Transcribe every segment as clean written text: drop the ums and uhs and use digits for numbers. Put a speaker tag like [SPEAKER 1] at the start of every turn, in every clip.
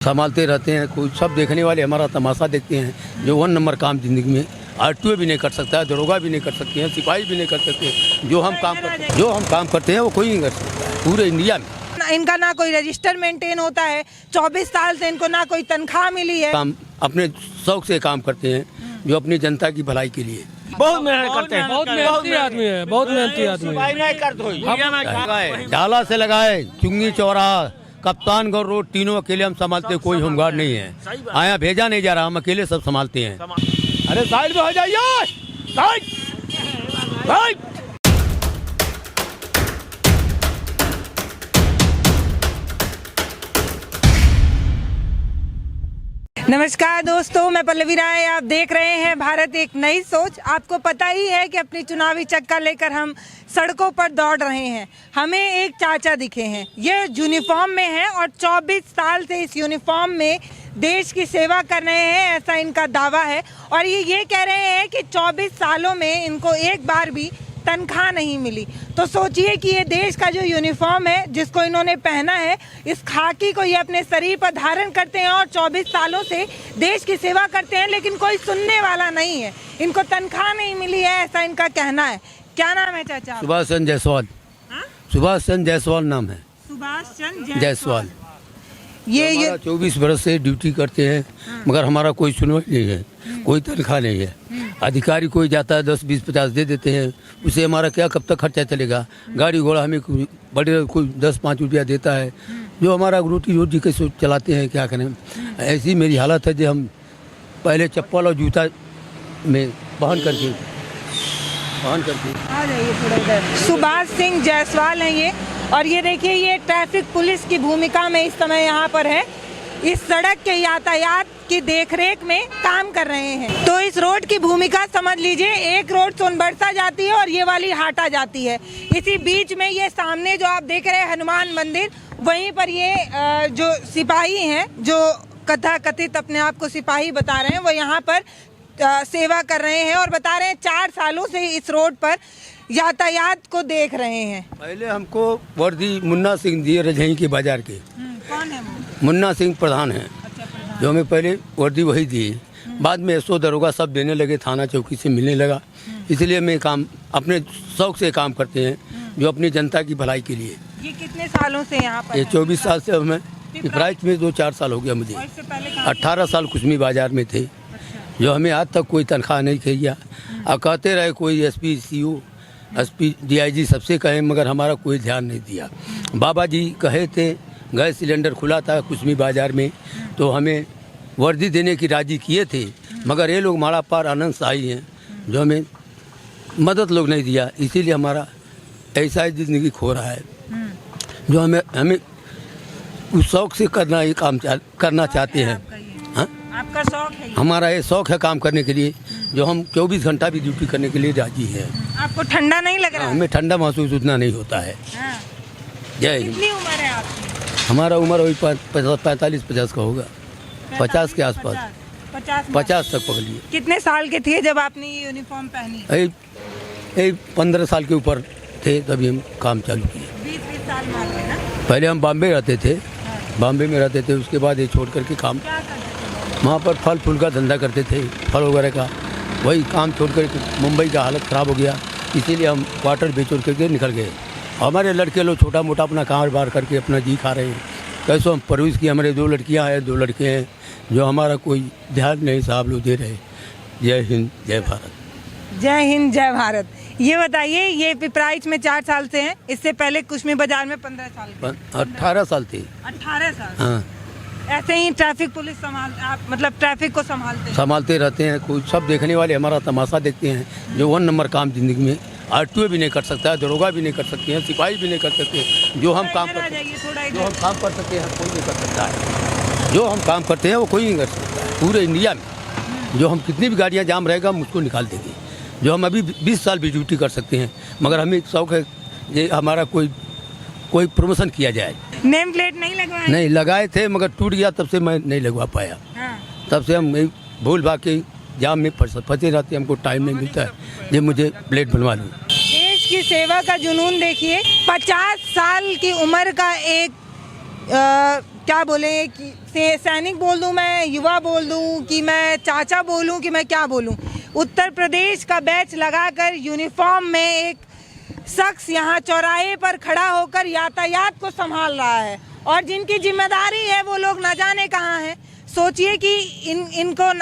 [SPEAKER 1] संभालते रहते हैं। कोई सब देखने वाले हमारा तमाशा देखते हैं। जो 1 नंबर काम ज़िंदगी में आरटीओ भी नहीं कर सकता है, दरोगा भी नहीं कर सकते हैं, सिपाही भी नहीं कर सकते। जो हम काम करते हैं वो कोई नहीं कर सकता है पूरे इंडिया में।
[SPEAKER 2] इनका ना कोई रजिस्टर मेंटेन होता है, 24 साल से इनको ना कोई तनख्वाह मिली है।
[SPEAKER 1] काम अपने शौक से काम करते हैं, जो अपनी जनता की भलाई के लिए।
[SPEAKER 3] बहुत मेहनत करते हैं,
[SPEAKER 4] बहुत मेहनती आदमी है, बहुत मेहनती आदमी है।
[SPEAKER 1] डाला से लगाए चुंगी चौराहा कप्तानगढ़ रोड तीनों अकेले हम संभालते, कोई होमगार्ड नहीं है। आया भेजा नहीं जा रहा, हम अकेले सब संभालते हैं। अरे साइड में हो जाइए, साइड।
[SPEAKER 2] नमस्कार दोस्तों, मैं पल्लवी राय, आप देख रहे हैं भारत एक नई सोच। आपको पता ही है कि अपनी चुनावी चक्का लेकर हम सड़कों पर दौड़ रहे हैं। हमें एक चाचा दिखे हैं, ये यूनिफॉर्म में हैं और 24 साल से इस यूनिफॉर्म में देश की सेवा कर रहे हैं, ऐसा इनका दावा है। और ये कह रहे हैं कि 24 सालों में इनको एक बार भी तनख्वाह नहीं मिली। तो सोचिए कि ये देश का जो यूनिफॉर्म है जिसको इन्होंने पहना है, इस खाकी को ये अपने शरीर पर धारण करते हैं और 24 सालों से देश की सेवा करते हैं, लेकिन कोई सुनने वाला नहीं है। इनको तनख्वाह नहीं मिली है, ऐसा इनका कहना है। क्या नाम है चाचा?
[SPEAKER 1] सुभाष चंद्र जायसवाल। सुभाष चंद्र जायसवाल नाम है।
[SPEAKER 2] सुभाष चंद्र
[SPEAKER 1] जायसवाल।
[SPEAKER 2] ये
[SPEAKER 1] 24 बरस से ड्यूटी करते हैं, मगर हमारा कोई सुनवाई नहीं है, कोई तनख्वाह नहीं है। अधिकारी कोई जाता है 10, 20, 50 दे देते हैं, उसे हमारा क्या कब तक खर्चा चलेगा। गाड़ी घोड़ा हमें बड़े कोई 10-5 रुपया देता है, जो हमारा रोटी कैसे चलाते हैं, क्या करें। ऐसी मेरी हालत है जो हम पहले चप्पल और जूता में पहन करके आ जाइए थोड़ा इधर। सुभाष सिंह जायसवाल हैं ये, और ये देखिए ये ट्रैफिक पुलिस की भूमिका में इस समय यहाँ पर है। इस सड़क के यातायात की देखरेख में काम कर रहे हैं। तो इस रोड की भूमिका समझ लीजिए, एक रोड सोनबरसा जाती है और ये वाली हाटा जाती है। इसी बीच में ये सामने जो आप देख रहे हैं हनुमान मंदिर, वहीं पर ये जो सिपाही हैं, जो कथित अपने आप को सिपाही बता रहे हैं, वो यहाँ पर सेवा कर रहे हैं और बता रहे हैं 4 सालों से इस रोड पर यातायात को देख रहे हैं। पहले हमको वर्दी मुन्ना सिंह दिए रजही के बाजार के।
[SPEAKER 2] कौन है वो?
[SPEAKER 1] मुन्ना सिंह प्रधान है।
[SPEAKER 2] अच्छा, प्रधान।
[SPEAKER 1] जो हमें पहले वर्दी वही दिए, बाद में एसओ दरोगा सब देने लगे, थाना चौकी से मिलने लगा। इसलिए मैं काम अपने शौक से काम करते हैं, जो अपनी जनता की भलाई के लिए।
[SPEAKER 2] ये कितने सालों से यहाँ पर?
[SPEAKER 1] ये 24 साल से हमें पिपराइच में 2-4 साल हो गया मुझे। 18 साल कुसमी बाजार में थे, जो हमें आज तक कोई तनख्वाह नहीं किया। और कहते रहे कोई एसपी, सीओ, एसपी, डीआईजी सबसे कहे, मगर हमारा कोई ध्यान नहीं दिया। बाबा जी कहे थे, गैस सिलेंडर खुला था कुसमी बाजार में, तो हमें वर्दी देने की राजी किए थे, मगर ये लोग माड़ा पार आनंद शाही हैं, जो हमें मदद लोग नहीं दिया। इसीलिए हमारा ऐसा ही ज़िंदगी खो रहा है, जो हमें उस शौक से करना चाहते हैं। हाँ,
[SPEAKER 2] आपका शौक है?
[SPEAKER 1] हमारा ये शौक है काम करने के लिए, जो हम 24 घंटा भी ड्यूटी करने के लिए राजी है।
[SPEAKER 2] आपको ठंडा नहीं लग रहा?
[SPEAKER 1] हमें ठंडा महसूस उतना नहीं होता है।
[SPEAKER 2] हाँ।
[SPEAKER 1] जय हिंद।
[SPEAKER 2] कितनी उम्र है आपकी?
[SPEAKER 1] हमारा उम्र वही 45-50 का होगा, 50 के आसपास, 50 तक पकड़िए।
[SPEAKER 2] कितने साल के थे जब आपने ये यूनिफॉर्म पहनी?
[SPEAKER 1] 15 साल के ऊपर थे, तभी हम काम चालू किए।
[SPEAKER 2] 20 साल में आते ना?
[SPEAKER 1] पहले हम बॉम्बे रहते थे। बॉम्बे में रहते थे, उसके बाद ये छोड़ करके काम
[SPEAKER 2] क्या करते थे?
[SPEAKER 1] वहाँ पर फल फूल का धंधा करते थे, फल वगैरह का। वही काम छोड़ कर मुंबई का हालत ख़राब हो गया, इसीलिए हम क्वार्टर बेच करके निकल गए। हमारे लड़के लोग छोटा मोटा अपना कारोबार करके अपना जी खा रहे हैं। कैसो हम परवरिश की, हमारे 2 लड़कियां हैं, 2 लड़के हैं, जो हमारा कोई ध्यान नहीं साहब लोग दे रहे। जय हिंद, जय भारत।
[SPEAKER 2] जय हिंद, जय भारत। ये बताइए, ये पिपराइच में 4 साल से हैं, इससे पहले कुश्मी बाजार में 15 साल
[SPEAKER 1] 18 साल थे।
[SPEAKER 2] 18 साल?
[SPEAKER 1] हाँ।
[SPEAKER 2] ऐसे ही ट्रैफिक पुलिस आप मतलब ट्रैफिक को संभालते
[SPEAKER 1] रहते हैं। कोई सब देखने वाले हमारा तमाशा देखते हैं, जो 1 नंबर काम ज़िंदगी में आरटीओ भी नहीं कर सकता है, दरोगा भी नहीं कर सकते हैं, सिपाही भी नहीं कर सकते। जो हम काम कर सकते हैं कोई नहीं कर सकता है। जो हम काम करते हैं वो कोई नहीं कर सकता है पूरे इंडिया में। जो हम कितनी भी गाड़ियाँ जाम रहेगा हम उसको निकाल देंगे। जो हम अभी 20 साल भी ड्यूटी कर सकते हैं, मगर हमें एक शौक है ये हमारा कोई प्रमोशन किया जाए।
[SPEAKER 2] नेम प्लेट नहीं लगवाए?
[SPEAKER 1] नहीं लगाए थे, मगर टूट गया, तब से मैं नहीं लगवा पाया।
[SPEAKER 2] हाँ।
[SPEAKER 1] तब से हम भूल भाग के जाम में फंसे रहते, हमको टाइम नहीं मिलता है ये मुझे प्लेट बनवा लूँ।
[SPEAKER 2] देश की सेवा का जुनून देखिए। 50 साल की उम्र का एक क्या बोले कि सैनिक बोल दूं, मैं युवा बोल दूं, कि मैं चाचा बोलूं, कि मैं क्या बोलूं। उत्तर प्रदेश का बैच लगाकर यूनिफॉर्म में एक शख्स यहाँ चौराहे पर खड़ा होकर यातायात को संभाल रहा है, और जिनकी जिम्मेदारी है वो लोग न जाने कहाँ हैं। सोचिए कि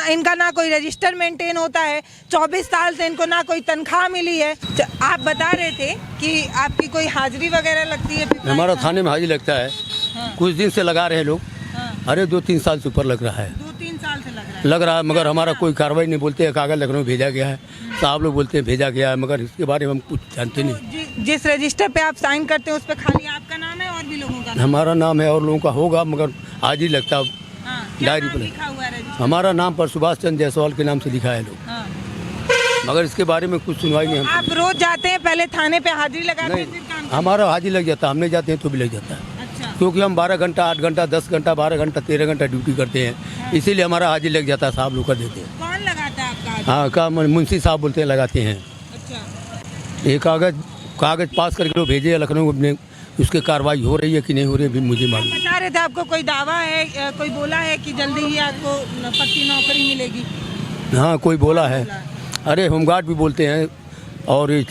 [SPEAKER 2] इनका ना कोई रजिस्टर मेंटेन होता है, 24 साल से इनको ना कोई तनख्वाह मिली है। आप बता रहे थे कि आपकी कोई हाजिरी वगैरह लगती है?
[SPEAKER 1] हमारा थाने में हाजिरी लगता है।
[SPEAKER 2] हाँ।
[SPEAKER 1] कुछ दिन से लगा रहे हैं लोग।
[SPEAKER 2] हाँ।
[SPEAKER 1] अरे 2-3 साल से ऊपर लग रहा है।
[SPEAKER 2] 2-3 साल से लग रहा है,
[SPEAKER 1] मगर हमारा कोई कार्रवाई नहीं। बोलते हैं कागज लखनऊ भेजा गया है, साहब लोग बोलते हैं भेजा गया है, मगर इसके बारे में हम कुछ जानते नहीं।
[SPEAKER 2] जिस रजिस्टर पे आप साइन करते हैं उस पे खाली आपका नाम है और भी लोगों का नाम?
[SPEAKER 1] हमारा नाम है और लोगों का होगा, मगर हाजिरी लगता है।
[SPEAKER 2] हाँ,
[SPEAKER 1] डायरी पर
[SPEAKER 2] लिखा हुआ है रजिस्टर?
[SPEAKER 1] हमारा नाम पर सुभाष चंद्र जायसवाल के नाम से लिखा है लोग।
[SPEAKER 2] हाँ।
[SPEAKER 1] मगर इसके बारे में कुछ सुनवाई नहीं।
[SPEAKER 2] आप रोज जाते हैं, पहले थाने पे हाजिरी लगाते हैं, फिर काम?
[SPEAKER 1] हमारा हाजिरी लग जाता है, हम नहीं जाते हैं तो भी लग जाता है।
[SPEAKER 2] अच्छा।
[SPEAKER 1] क्योंकि हम 12 घंटा, 8 घंटा, 10 घंटा, 12 घंटा, 13 घंटा ड्यूटी करते हैं, इसीलिए हमारा हाजिरी लग जाता है। साहब लोग का देते हैं।
[SPEAKER 2] कौन लगाता है आपका हाजिरी?
[SPEAKER 1] हाँ, का मुंशी साहब बोलते हैं लगाते हैं।
[SPEAKER 2] अच्छा।
[SPEAKER 1] ये कागज पास करके लोग भेजे लखनऊ अपने, उसकी कार्रवाई हो रही है कि नहीं हो रही है भी मुझे मालूम।
[SPEAKER 2] बता रहे थे आपको कोई दावा है, कोई बोला है कि जल्दी ही आपको पक्की नौकरी मिलेगी?
[SPEAKER 1] हाँ, कोई बोला है। अरे होमगार्ड भी बोलते हैं, और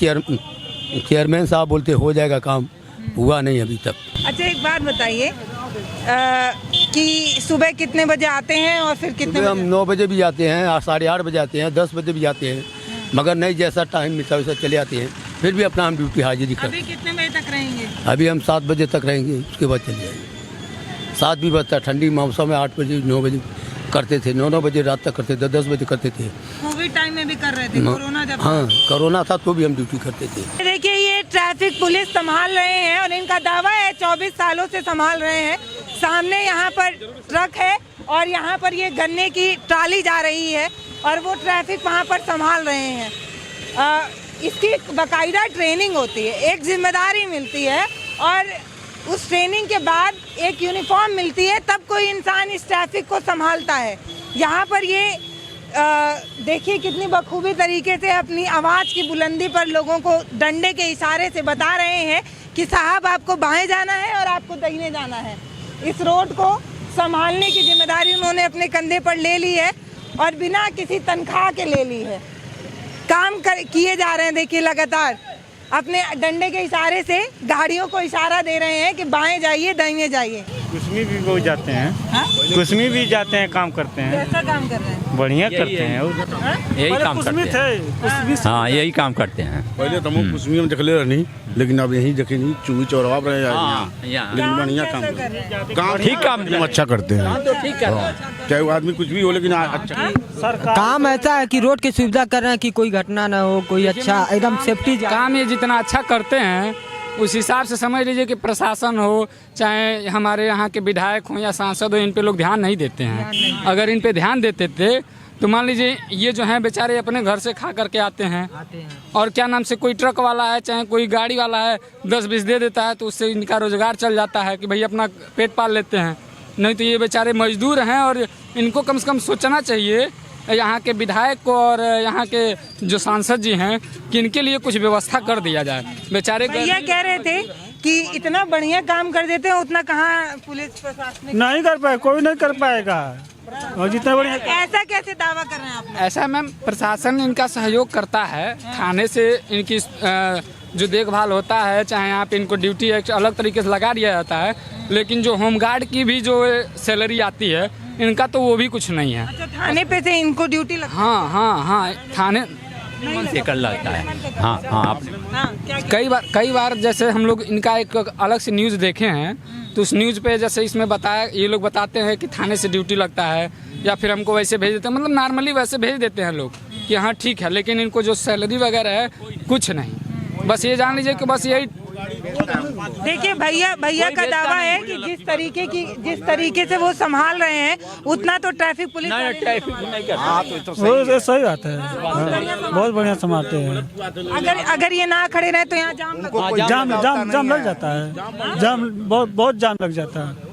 [SPEAKER 1] चेयरमैन साहब बोलते हो जाएगा काम, हुआ नहीं अभी तक।
[SPEAKER 2] अच्छा, एक बात बताइए कि सुबह कितने बजे आते हैं और फिर कितने
[SPEAKER 1] सुबह हम
[SPEAKER 2] बजे?
[SPEAKER 1] 9 बजे भी आते हैं, 8:30 बजे आते हैं, 10 बजे भी आते हैं, मगर नहीं जैसा टाइम मिलता वैसा चले आते हैं। फिर भी अपना हम ड्यूटी हाजिरी करते हैं।
[SPEAKER 2] अभी कितने बजे तक रहेंगे?
[SPEAKER 1] अभी हम 7 बजे तक रहेंगे, उसके बाद चले जाएंगे। 7 भी बजता है, ठंडी मौसम में 8 बजे 9 बजे करते थे, 9 बजे रात तक करते थे, 10 बजे करते थे।
[SPEAKER 2] कोविड टाइम में भी कर रहे थे, कोरोना जब?
[SPEAKER 1] हाँ, कोरोना था तो भी हम ड्यूटी करते थे।
[SPEAKER 2] देखिए, ये ट्रैफिक पुलिस संभाल रहे हैं और इनका दावा है 24 सालों से संभाल रहे हैं। सामने यहाँ पर ट्रक है और यहाँ पर ये गन्ने की ट्राली जा रही है और वो ट्रैफिक वहाँ पर संभाल रहे हैं। इसकी बाकायदा ट्रेनिंग होती है, एक जिम्मेदारी मिलती है, और उस ट्रेनिंग के बाद एक यूनिफॉर्म मिलती है, तब कोई इंसान इस ट्रैफिक को संभालता है। यहाँ पर ये देखिए कितनी बखूबी तरीके से अपनी आवाज़ की बुलंदी पर लोगों को डंडे के इशारे से बता रहे हैं कि साहब आपको बाएं जाना है और आपको दाहिने जाना है। इस रोड को संभालने की जिम्मेदारी उन्होंने अपने कंधे पर ले ली है और बिना किसी तनख्वाह के ले ली है। काम किए जा रहे हैं, देखिए लगातार अपने डंडे के इशारे से गाड़ियों को इशारा दे रहे हैं कि बाएं जाइए, दाहिने जाइए।
[SPEAKER 3] कुसमी भी बहुत जाते हैं।
[SPEAKER 2] हाँ?
[SPEAKER 3] कुसमी भी जाते हैं, काम करते हैं।
[SPEAKER 2] कैसा काम कर रहे हैं?
[SPEAKER 3] बढ़िया करते हैं।
[SPEAKER 5] यही काम करते हैं। हाँ, यही काम करते हैं।
[SPEAKER 6] पहले तो हम कुछ में देखले रहनी, लेकिन अब यही देखे नहीं, चूही चौराहा पर रहे
[SPEAKER 5] हाँ,
[SPEAKER 6] लेकिन बढ़िया काम
[SPEAKER 2] कैसा कर रहे हैं?
[SPEAKER 6] काम
[SPEAKER 5] ठीक काम
[SPEAKER 6] एकदम अच्छा करते हैं।
[SPEAKER 5] तो ठीक कर रहे हैं।
[SPEAKER 6] चाहे वो आदमी कुछ भी हो, लेकिन अच्छा
[SPEAKER 7] काम ऐसा है कि रोड की सुविधा कर रहे हैं कि कोई घटना ना हो, कोई अच्छा एकदम सेफ्टी।
[SPEAKER 4] काम ये जितना अच्छा करते हैं उस हिसाब से समझ लीजिए कि प्रशासन हो, चाहे हमारे यहाँ के विधायक हो या सांसद हो, इन पे लोग ध्यान नहीं देते हैं। अगर इन पे ध्यान देते थे तो मान लीजिए ये जो हैं बेचारे अपने घर से खा करके आते हैं, और क्या नाम से कोई ट्रक वाला है चाहे कोई गाड़ी वाला है 10-20 दे देता है तो उससे इनका रोजगार चल जाता है कि भाई अपना पेट पाल लेते हैं। नहीं तो ये बेचारे मजदूर हैं और इनको कम से कम सोचना चाहिए यहाँ के विधायक को और यहाँ के जो सांसद जी हैं कि इनके लिए कुछ व्यवस्था कर दिया जाए। बेचारे
[SPEAKER 2] भैया कह रहे थे कि इतना बढ़िया काम कर देते हैं, उतना कहाँ पुलिस प्रशासन
[SPEAKER 3] नहीं कर पाए, कोई नहीं कर पाएगा। और जितना बढ़िया
[SPEAKER 2] ऐसा कैसे दावा कर रहे हैं आप लोग?
[SPEAKER 4] ऐसा मैम, प्रशासन इनका सहयोग करता है, थाने से इनकी जो देखभाल होता है, चाहे यहाँ पे इनको ड्यूटी एक अलग तरीके से लगा दिया जाता है, लेकिन जो होमगार्ड की भी जो सैलरी आती है इनका तो वो भी कुछ नहीं है।
[SPEAKER 2] अच्छा, थाने पे से इनको ड्यूटी लगती है?
[SPEAKER 4] हाँ, थाने
[SPEAKER 5] से कर लगता है। हाँ,
[SPEAKER 2] हाँ, क्या
[SPEAKER 4] कई बार जैसे हम लोग इनका एक अलग से न्यूज़ देखे हैं, तो उस न्यूज़ पे जैसे इसमें बताया, ये लोग बताते हैं कि थाने से ड्यूटी लगता है, या फिर हमको वैसे भेज देते हैं, मतलब नॉर्मली वैसे भेज देते हैं लोग कि हाँ ठीक है, लेकिन इनको जो सैलरी वगैरह है कुछ नहीं। बस ये जान लीजिए कि बस यही।
[SPEAKER 2] देखिए, भैया का दावा है कि जिस तरीके से वो संभाल रहे हैं उतना तो ट्रैफिक पुलिस
[SPEAKER 3] वो सही बात है। बहुत बढ़िया संभालते हैं।
[SPEAKER 2] अगर ये ना खड़े रहे तो यहाँ
[SPEAKER 3] जाम लग जाता है। जाम बहुत जाम लग जाता है।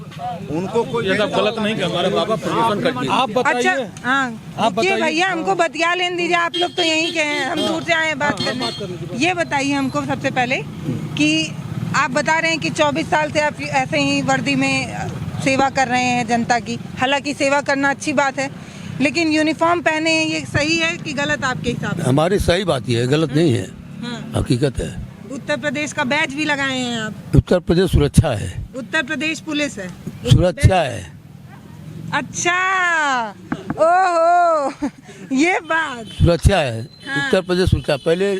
[SPEAKER 6] उनको कोई
[SPEAKER 1] गलत नहीं किया, हमारे बाबा प्रमोशन करते हैं।
[SPEAKER 3] आप बताइए।
[SPEAKER 2] अच्छा, हाँ, देखिए भैया, हमको बतिया लेने दीजिए, आप लोग तो यहीं के हैं, हम दूर से आए हैं बात करने। ये बताइए हमको सबसे पहले कि आप बता रहे हैं कि 24 साल से आप ऐसे ही वर्दी में सेवा कर रहे हैं जनता की। हालांकि सेवा करना अच्छी बात है, लेकिन यूनिफॉर्म पहने हैं, ये सही है कि गलत आपके हिसाब से?
[SPEAKER 1] हमारी सही बात ही है, गलत नहीं है,
[SPEAKER 2] हाँ।
[SPEAKER 1] हकीकत है।
[SPEAKER 2] उत्तर प्रदेश का बैच भी लगाए हैं आप।
[SPEAKER 1] उत्तर प्रदेश सुरक्षा है,
[SPEAKER 2] उत्तर प्रदेश पुलिस है,
[SPEAKER 1] सुरक्षा है।
[SPEAKER 2] अच्छा, ओहो, ये बात।
[SPEAKER 1] सुरक्षा है,
[SPEAKER 2] हाँ।
[SPEAKER 1] उत्तर प्रदेश सुरक्षा। पहले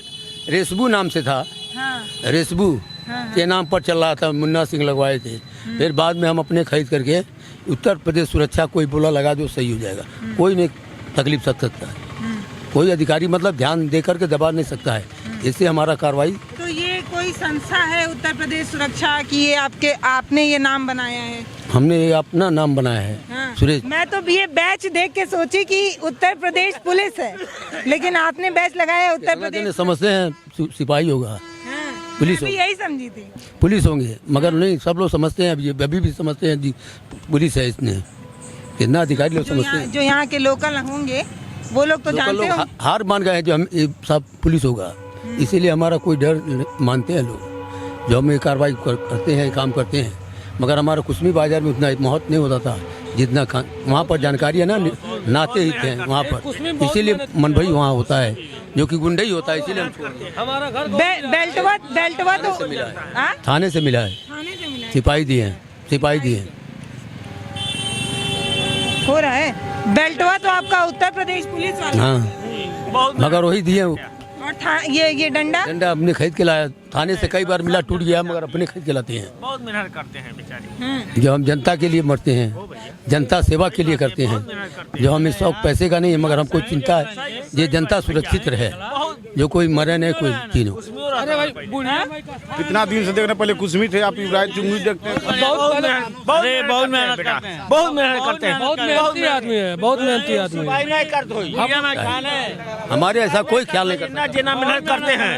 [SPEAKER 1] रेसबू नाम से था,
[SPEAKER 2] हाँ,
[SPEAKER 1] रेसबू के नाम पर चल रहा था, मुन्ना सिंह लगवाए थे। फिर बाद में हम अपने खरीद करके उत्तर प्रदेश सुरक्षा कोई बोला लगा दो, सही हो जाएगा। कोई नहीं तकलीफ सक सकता है, कोई अधिकारी मतलब ध्यान दे करके दबा नहीं सकता है। इससे हमारा कार्रवाई।
[SPEAKER 2] तो ये कोई संस्था है उत्तर प्रदेश सुरक्षा की, ये आपने ये नाम बनाया है?
[SPEAKER 1] हमने ये अपना नाम बनाया है।
[SPEAKER 2] हाँ।
[SPEAKER 1] सुरेश,
[SPEAKER 2] मैं तो ये बैच देख के सोची कि उत्तर प्रदेश पुलिस है, लेकिन आपने बैच लगाया है उत्तर प्रदेश।
[SPEAKER 1] समझते हैं सिपाही होगा,
[SPEAKER 2] हाँ,
[SPEAKER 1] पुलिस
[SPEAKER 2] मैं भी
[SPEAKER 1] होगा।
[SPEAKER 2] यही समझी थी।
[SPEAKER 1] पुलिस होंगे, मगर नहीं, सब लोग समझते हैं, अभी भी समझते हैं जी पुलिस है। इसने कितना अधिकारी लोग समझते हैं।
[SPEAKER 2] जो यहाँ के लोकल होंगे वो लोग तो
[SPEAKER 1] लोकल
[SPEAKER 2] जानते
[SPEAKER 1] लोग
[SPEAKER 2] हो।
[SPEAKER 1] हार मान गए हैं जो हम ये सब पुलिस होगा, इसीलिए हमारा कोई डर मानते हैं लोग। जो हम ये कार्रवाई करते हैं, काम करते हैं, मगर हमारा कुसमी बाजार में उतना महत्व नहीं होता था जितना वहाँ पर जानकारी है ना, नाते ही थे वहाँ पर, इसीलिए मन भाई वहाँ होता है, जो कि गुंडा ही होता है, इसीलिए हम छोड़ दिए।
[SPEAKER 2] बेल्टवा तो हाँ?
[SPEAKER 1] थाने से मिला है,
[SPEAKER 2] थाने से मिला है।
[SPEAKER 1] सिपाही दिए हैं, सिपाही दिए हैं।
[SPEAKER 2] हो रहा है बेल्टवा तो आपका उत्तर प्रदेश पुलिस वाला।
[SPEAKER 1] हाँ, मगर वही दिए।
[SPEAKER 2] और ये डंडा
[SPEAKER 1] डंडा अपने खरीद के लाया, थाने से कई बार मिला, टूट गया, मगर अपने खरीद के लाते हैं।
[SPEAKER 8] बहुत मेहनत करते हैं बेचारे।
[SPEAKER 1] जो हम जनता के लिए मरते हैं, जनता सेवा के लिए करते हैं। जो हमें शौक पैसे का नहीं है, मगर हमको चिंता है ये जनता सुरक्षित रहे, जो कोई मरे नहीं, कोई तीन हो।
[SPEAKER 4] अरे भाई
[SPEAKER 6] कितना दिन से देख रहे, पहले कुसमी थे, आप इब्राहिम चुंगी देखते हैं।
[SPEAKER 8] बहुत मेहनत करते हैं, बहुत मेहनत करते हैं,
[SPEAKER 3] बहुत मेहनती आदमी है, बहुत मेहनती आदमी है।
[SPEAKER 1] हमारे ऐसा कोई ख्याल नहीं करता,
[SPEAKER 8] जितना मेहनत करते हैं,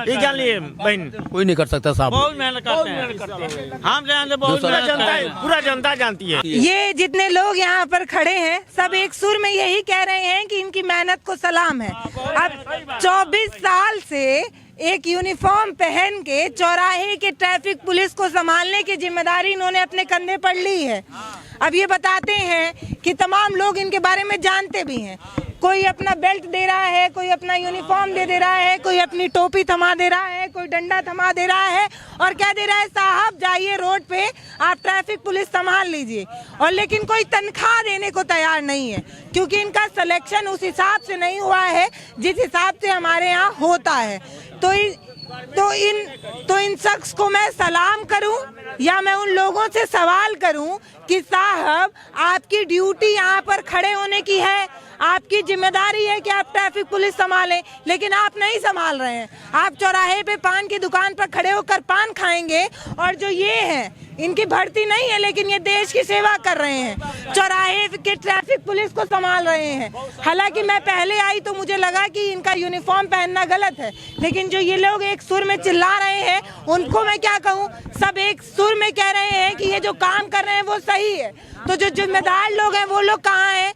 [SPEAKER 8] ये जान लिए बहन,
[SPEAKER 1] कोई नहीं कर सकता साहब।
[SPEAKER 8] बहुत मेहनत करते हैं। हम जानते, बहुत पूरा जनता जानती है।
[SPEAKER 2] ये जितने लोग यहाँ पर खड़े हैं, सब एक सुर में यही कह रहे हैं कि इनकी मेहनत को सलाम है। अब 24 साल से एक यूनिफॉर्म पहन के चौराहे के ट्रैफिक पुलिस को संभालने की जिम्मेदारी इन्होंने अपने कंधे पर ली है। अब ये बताते हैं कि तमाम लोग इनके बारे में जानते भी हैं। कोई अपना बेल्ट दे रहा है, कोई अपना यूनिफॉर्म दे रहा है, कोई अपनी टोपी थमा दे रहा है, कोई डंडा थमा दे रहा है और क्या दे रहा है, साहब जाइए रोड पे, आप ट्रैफिक पुलिस संभाल लीजिए। और लेकिन कोई तनख्वाह देने को तैयार नहीं है, क्योंकि इनका सिलेक्शन उस हिसाब से नहीं हुआ है जिस हिसाब से हमारे यहाँ होता है। तो इन शख्स को मैं सलाम करूं या मैं उन लोगों से सवाल करूं कि साहब आपकी ड्यूटी यहाँ पर खड़े होने की है, आपकी जिम्मेदारी है कि आप ट्रैफिक पुलिस संभालें, लेकिन आप नहीं संभाल रहे हैं। आप चौराहे पे पान की दुकान पर खड़े होकर पान खाएंगे, और जो ये है इनकी भर्ती नहीं है, लेकिन ये देश की सेवा कर रहे हैं, चौराहे के ट्रैफिक पुलिस को संभाल रहे हैं। हालांकि मैं पहले आई तो मुझे लगा कि इनका यूनिफॉर्म पहनना गलत है, लेकिन जो ये लोग एक सुर में चिल्ला रहे हैं उनको मैं क्या कहूँ, सब एक सुर में कह रहे हैं कि ये जो काम कर रहे हैं वो सही है। तो जो जिम्मेदार लोग हैं वो लोग कहाँ हैं?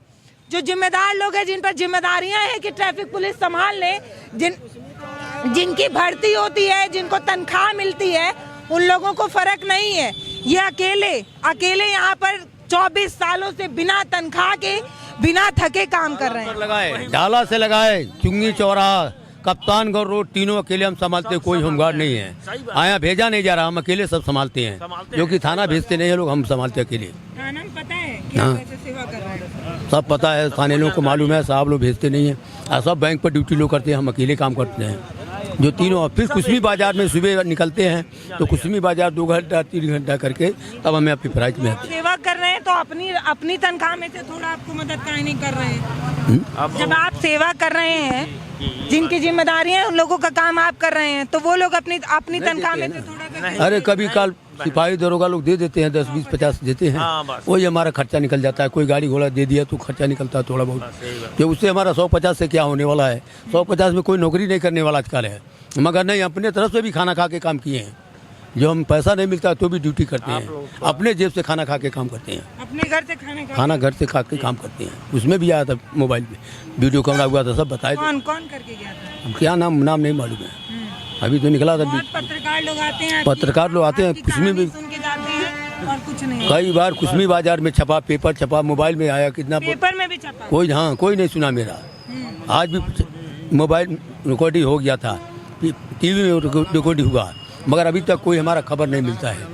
[SPEAKER 2] जो जिम्मेदार लोग हैं, जिन पर जिम्मेदारियां हैं कि ट्रैफिक पुलिस संभाल ले, जिनकी भर्ती होती है, जिनको तनख्वाह मिलती है, उन लोगों को फर्क नहीं है। ये अकेले यहाँ पर 24 सालों से बिना तनख्वाह के, बिना थके काम कर रहे हैं।
[SPEAKER 1] लगाए डाला से लगाए, चुंगी चौराहा, कप्तानगढ़ रोड, तीनों अकेले हम संभालते, कोई होमगार्ड नहीं है। आया भेजा नहीं जा रहा, हम अकेले सब संभालते हैं, जो कि थाना भेजते नहीं है लोग, हम संभालते अकेले।
[SPEAKER 2] थाना में पता है क्या कैसे सेवा कर रहे हैं?
[SPEAKER 1] सब पता है, थाने लोग को मालूम है, साहब लोग भेजते नहीं है। सब बैंक पर ड्यूटी लोग करते हैं, हम अकेले काम करते हैं, जो तीनों। फिर कुसमी बाजार में सुबह निकलते हैं, तो कुसमी बाजार 2 घंटा 3 घंटा करके तब हमें अपनी प्राइज में आते हैं।
[SPEAKER 2] सेवा कर रहे हैं तो अपनी तनख्वाह में से थोड़ा आपको मदद काहे नहीं कर रहे हैं? जब आप सेवा कर रहे हैं, जिनकी जिम्मेदारी है उन लोगों का काम आप कर रहे हैं, तो वो लोग अपनी तनख्वाह में से थोड़ा कर।
[SPEAKER 1] अरे कभी काल सिपाही दरोगा लोग दे देते हैं, 10 20 50 देते हैं, वही हमारा खर्चा निकल जाता है। कोई गाड़ी घोड़ा दे दिया तो खर्चा निकलता है थोड़ा बहुत, जो उससे हमारा 150 से क्या होने वाला है। 150 में कोई नौकरी नहीं करने वाला आजकल है, मगर नहीं, अपने तरफ से भी खाना खा के काम किए हैं। जो हम पैसा नहीं मिलता तो भी ड्यूटी करते हैं, अपने जेब से खाना खा के काम करते हैं,
[SPEAKER 2] अपने घर से
[SPEAKER 1] खाना घर से खा के काम करते हैं। उसमें भी आया था, मोबाइल पे वीडियो कैमरा हुआ था, सब बताए।
[SPEAKER 2] कौन करके गया था?
[SPEAKER 1] क्या नाम नहीं मालूम है, अभी तो निकला था।
[SPEAKER 2] पत्रकार लोग आते हैं,
[SPEAKER 1] पत्रकार लोग आते हैं, उसमें भी
[SPEAKER 2] सुन के जाते हैं। और कुछ नहीं।
[SPEAKER 1] कई बार कुसमी बाजार में छपा, पेपर छपा, मोबाइल में आया, कितना
[SPEAKER 2] पेपर में भी छपा।
[SPEAKER 1] कोई नहीं सुना मेरा। आज भी मोबाइल रिकॉर्डिंग हो गया था, टीवी में रिकॉर्डिंग हुआ, मगर अभी तक कोई हमारा खबर नहीं मिलता है।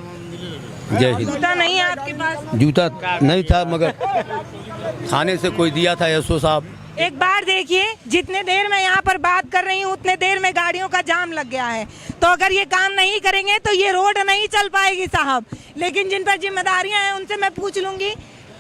[SPEAKER 1] जय हिंद।
[SPEAKER 2] जूता नहीं है आपके पास?
[SPEAKER 1] जूता नहीं था, मगर थाने से कोई दिया था एसओ साहब।
[SPEAKER 2] एक बार देखिए, जितने देर मैं यहाँ पर बात कर रही हूँ उतने देर में गाड़ियों का जाम लग गया है। तो अगर ये काम नहीं करेंगे तो ये रोड नहीं चल पाएगी साहब। लेकिन जिन पर जिम्मेदारियां हैं उनसे मैं पूछ लूंगी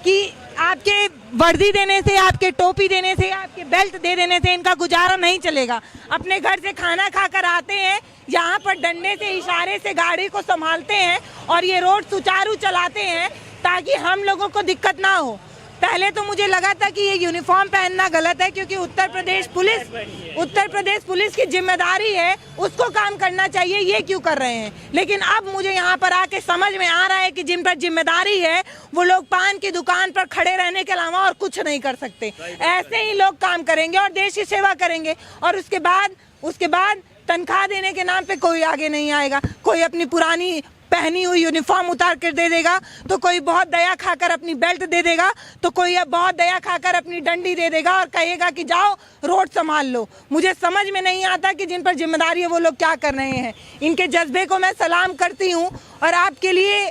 [SPEAKER 2] कि आपके वर्दी देने से, आपके टोपी देने से, आपके बेल्ट दे देने से इनका गुजारा नहीं चलेगा। अपने घर से खाना खाकर आते हैं, यहाँ पर डंडे से, इशारे से गाड़ी को संभालते हैं और ये रोड सुचारू चलाते हैं ताकि हम लोगों को दिक्कत ना हो। पहले तो मुझे लगा था कि ये यूनिफॉर्म पहनना गलत है, क्योंकि उत्तर प्रदेश पुलिस की जिम्मेदारी है, उसको काम करना चाहिए, ये क्यों कर रहे हैं। लेकिन अब मुझे यहाँ पर आके समझ में आ रहा है कि जिन पर जिम्मेदारी है वो लोग पान की दुकान पर खड़े रहने के अलावा और कुछ नहीं कर सकते। ऐसे ही लोग काम करेंगे और देश की सेवा करेंगे, और उसके बाद तनख्वाह देने के नाम पे कोई आगे नहीं आएगा। कोई अपनी पुरानी पहनी हुई यूनिफॉर्म उतार कर दे देगा, तो कोई बहुत दया खाकर अपनी बेल्ट दे देगा, तो कोई अब बहुत दया खाकर अपनी डंडी दे देगा और कहेगा कि जाओ रोड संभाल लो। मुझे समझ में नहीं आता कि जिन पर जिम्मेदारी है वो लोग क्या कर रहे हैं। इनके जज्बे को मैं सलाम करती हूँ और आपके लिए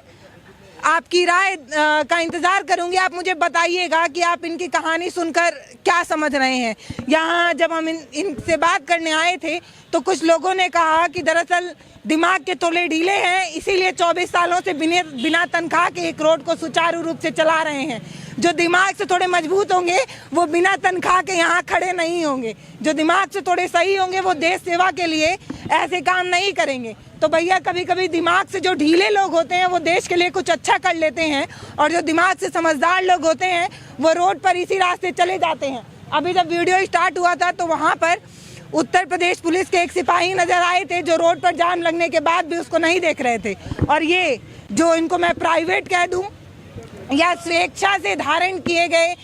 [SPEAKER 2] आपकी राय का इंतज़ार करूंगी। आप मुझे बताइएगा कि आप इनकी कहानी सुनकर क्या समझ रहे हैं। यहाँ जब हम इनसे बात करने आए थे तो कुछ लोगों ने कहा कि दरअसल दिमाग के तोले ढीले हैं, इसीलिए 24 सालों से बिना तनख्वाह के एक रोड को सुचारू रूप से चला रहे हैं। जो दिमाग से थोड़े मजबूत होंगे वो बिना तनख्वाह के यहाँ खड़े नहीं होंगे। जो दिमाग से थोड़े सही होंगे वो देश सेवा के लिए ऐसे काम नहीं करेंगे। तो भैया, कभी कभी दिमाग से जो ढीले लोग होते हैं वो देश के लिए कुछ अच्छा कर लेते हैं, और जो दिमाग से समझदार लोग होते हैं वो रोड पर इसी रास्ते चले जाते हैं। अभी जब वीडियो स्टार्ट हुआ था तो वहाँ पर उत्तर प्रदेश पुलिस के एक सिपाही नजर आए थे जो रोड पर जाम लगने के बाद भी उसको नहीं देख रहे थे। और ये जो इनको मैं प्राइवेट कह दूं या स्वेच्छा से धारण किए गए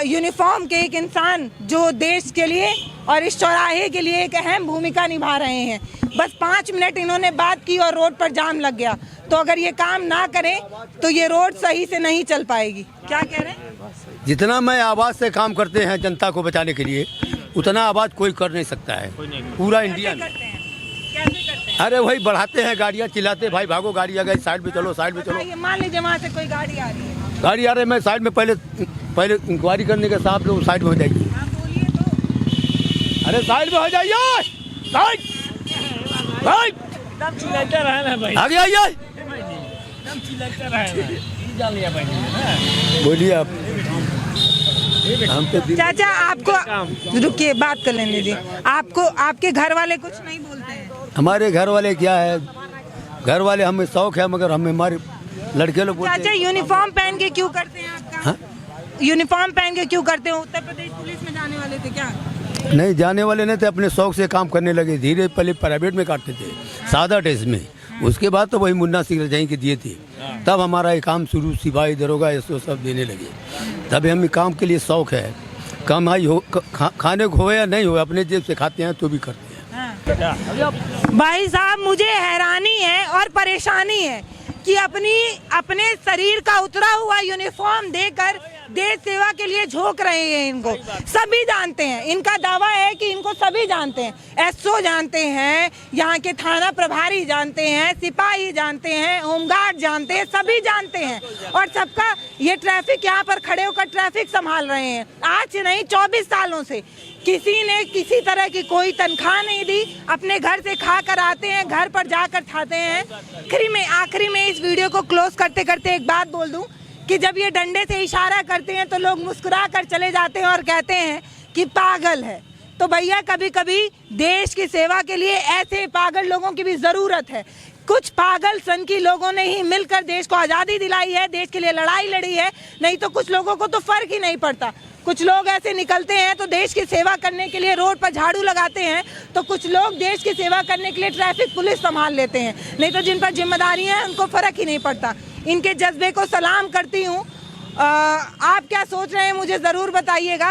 [SPEAKER 2] यूनिफॉर्म के एक इंसान जो देश के लिए और इस चौराहे के लिए एक अहम भूमिका निभा रहे हैं, बस 5 मिनट इन्होंने बात की और रोड पर जाम लग गया। तो अगर ये काम ना करें तो ये रोड सही से नहीं चल पाएगी। क्या कह रहे हैं?
[SPEAKER 1] जितना मैं आवाज़ से काम करते हैं जनता को बचाने के लिए, उतना आवाज़ कोई कर नहीं सकता है पूरा इंडिया में। अरे वही बढ़ाते हैं, गाड़ियाँ चिल्लाते, भाई भागो, गाड़ी आ गई, साइड में चलो, साइड में चलो।
[SPEAKER 2] मान लीजिए वहाँ से कोई गाड़ी आ रही है,
[SPEAKER 1] गाड़ी आ रही है, मैं साइड में पहले इंक्वायरी करने के साथ लोग साइड में हो जाएगी। अरे साइड में हो जाइए, साइड आगे आइए, बोलिए आप। हम तो
[SPEAKER 2] चाचा आपको रुकिए, बात कर लेने दीजिए। आपको आपके घर वाले कुछ नहीं बोलते हैं?
[SPEAKER 1] हमारे घर वाले क्या है, घर वाले हमें शौक है, मगर हमें हमारे लड़के लोग बोलते हैं।
[SPEAKER 2] चाचा यूनिफॉर्म पहन के क्यों करते हैं आप काम? यूनिफॉर्म पहन के क्यों करते हो? उत्तर प्रदेश पुलिस में जाने वाले थे क्या?
[SPEAKER 1] नहीं, जाने वाले नहीं थे, अपने शौक से काम करने लगे। धीरे पहले प्राइवेट में काटते थे, सादा ड्रेस में, उसके बाद तो वही मुन्ना सिंह जहीं के दिए थे, तब हमारा ये काम शुरू, सिपाही दरोगा ऐसे सब देने लगे। तब हमें काम के लिए शौक है, कमाई हो खाने को हो या नहीं हो, अपने जेब से खाते हैं तो भी करते हैं।
[SPEAKER 2] भाई साहब, मुझे हैरानी है और परेशानी है कि अपने शरीर का उतरा हुआ यूनिफॉर्म देकर देश सेवा के लिए झोंक रहे हैं। इनको सभी जानते हैं, इनका दावा है कि इनको सभी जानते हैं, एसओ जानते हैं, यहाँ के थाना प्रभारी जानते हैं, सिपाही जानते हैं, होमगार्ड जानते हैं, सभी जानते हैं। और सबका ये ट्रैफिक यहाँ पर खड़े होकर ट्रैफिक संभाल रहे हैं। आज नहीं, 24 सालों से किसी ने किसी तरह की कोई तनख्वाह नहीं दी, अपने घर से खा कर आते हैं, घर पर जाकर खाते हैं। आखिरी में इस वीडियो को क्लोज करते करते एक बात बोल दूं कि जब ये डंडे से इशारा करते हैं तो लोग मुस्कुरा कर चले जाते हैं और कहते हैं कि पागल है। तो भैया, कभी कभी देश की सेवा के लिए ऐसे पागल लोगों की भी जरूरत है। कुछ पागल सन की लोगों ने ही मिलकर देश को आज़ादी दिलाई है, देश के लिए लड़ाई लड़ी है, नहीं तो कुछ लोगों को तो फर्क ही नहीं पड़ता। कुछ लोग ऐसे निकलते हैं तो देश की सेवा करने के लिए रोड पर झाड़ू लगाते हैं, तो कुछ लोग देश की सेवा करने के लिए ट्रैफिक पुलिस संभाल लेते हैं, नहीं तो जिन पर जिम्मेदारियां हैं उनको फर्क ही नहीं पड़ता। इनके जज्बे को सलाम करती हूँ। आप क्या सोच रहे हैं मुझे ज़रूर बताइएगा।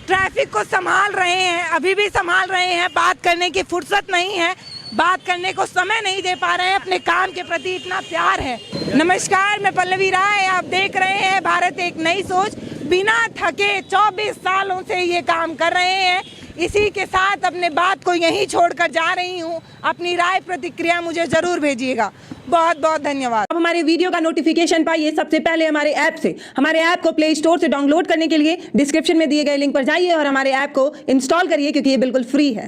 [SPEAKER 2] ट्रैफिक को संभाल रहे हैं, अभी भी संभाल रहे हैं, बात करने की फुर्सत नहीं है। बात करने को समय नहीं दे पा रहे हैं, अपने काम के प्रति इतना प्यार है। नमस्कार, मैं पल्लवी राय, आप देख रहे हैं भारत एक नई सोच। बिना थके 24 सालों से ये काम कर रहे हैं। इसी के साथ अपने बात को यहीं छोड़कर जा रही हूँ। अपनी राय प्रतिक्रिया मुझे जरूर भेजिएगा। बहुत बहुत धन्यवाद।
[SPEAKER 9] अब हमारे वीडियो का नोटिफिकेशन पाइए सबसे पहले हमारे ऐप से। हमारे ऐप को प्ले स्टोर से डाउनलोड करने के लिए डिस्क्रिप्शन में दिए गए लिंक पर जाइए और हमारे ऐप को इंस्टॉल करिए, क्योंकि ये बिल्कुल फ्री है।